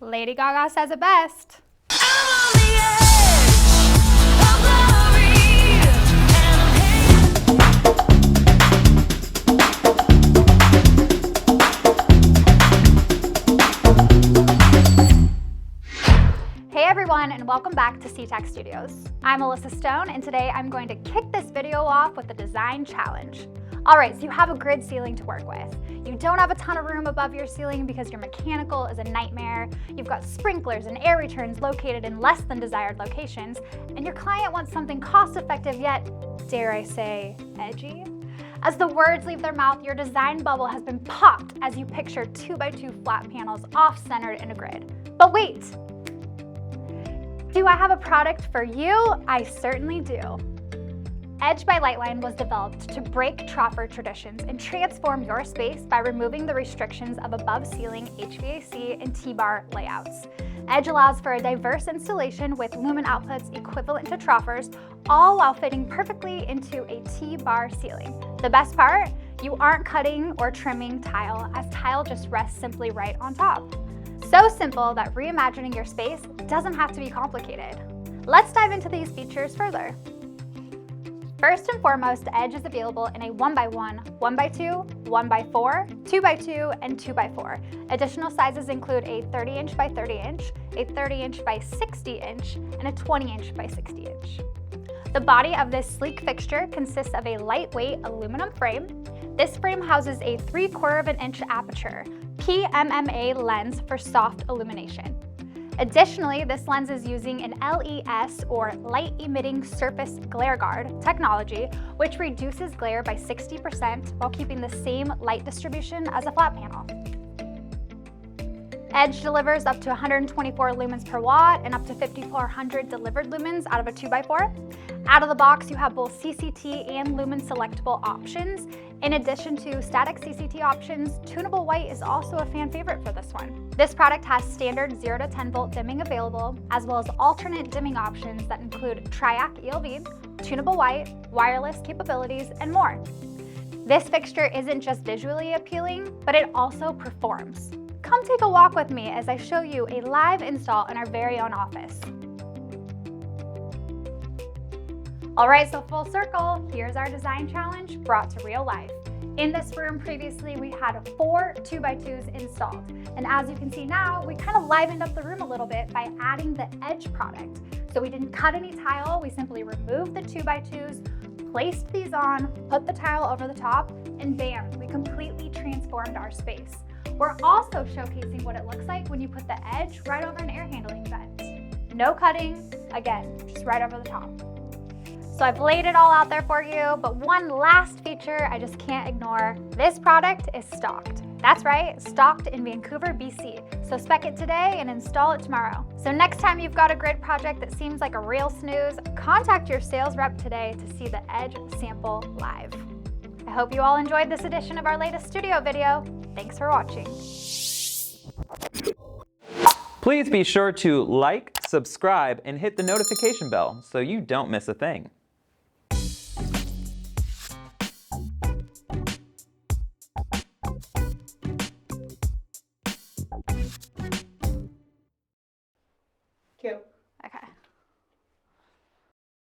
Lady Gaga says it best. Hey everyone, and welcome back to CTech Studios. I'm Alyssa Stone, and today I'm going to kick this video off with a design challenge. Alright, so you have a grid ceiling to work with. You don't have a ton of room above your ceiling because your mechanical is a nightmare. You've got sprinklers and air returns located in less than desired locations, and your client wants something cost-effective yet, dare I say, edgy? As the words leave their mouth, your design bubble has been popped as you picture 2x2 flat panels off-centered in a grid. But wait! Do I have a product for you? I certainly do. Edge by Liteline was developed to break troffer traditions and transform your space by removing the restrictions of above-ceiling HVAC and T-bar layouts. Edge allows for a diverse installation with lumen outputs equivalent to troffers, all while fitting perfectly into a T-bar ceiling. The best part? You aren't cutting or trimming tile, as tile just rests simply right on top. So simple that reimagining your space doesn't have to be complicated. Let's dive into these features further. First and foremost, Edge is available in a 1x1, 1x2, 1x4, 2x2, and 2x4. Additional sizes include a 30-inch by 30-inch, a 30-inch by 60-inch, and a 20-inch by 60-inch. The body of this sleek fixture consists of a lightweight aluminum frame. This frame houses a 3/4 inch aperture PMMA lens for soft illumination. Additionally, this lens is using an LES, or light emitting surface glare guard technology, which reduces glare by 60% while keeping the same light distribution as a flat panel. Edge delivers up to 124 lumens per watt and up to 5,400 delivered lumens out of a 2x4. Out of the box, you have both CCT and lumen selectable options. In addition to static CCT options, tunable white is also a fan favorite for this one. This product has standard 0 to 10 volt dimming available, as well as alternate dimming options that include triac ELV, tunable white, wireless capabilities, and more. This fixture isn't just visually appealing, but it also performs. Come take a walk with me as I show you a live install in our very own office. Alright, so full circle, here's our design challenge brought to real life. In this room previously, we had 4 2x2s installed. And as you can see now, we kind of livened up the room a little bit by adding the Edge product. So we didn't cut any tile, we simply removed the 2x2s, placed these on, put the tile over the top, and bam, we completely transformed our space. We're also showcasing what it looks like when you put the Edge right over an air handling vent. No cutting, again, just right over the top. So I've laid it all out there for you, but one last feature I just can't ignore. This product is stocked. That's right, stocked in Vancouver, BC. So spec it today and install it tomorrow. So next time you've got a grid project that seems like a real snooze, contact your sales rep today to see the Edge sample live. I hope you all enjoyed this edition of our latest studio video. Thanks for watching. Please be sure to like, subscribe, and hit the notification bell so you don't miss a thing.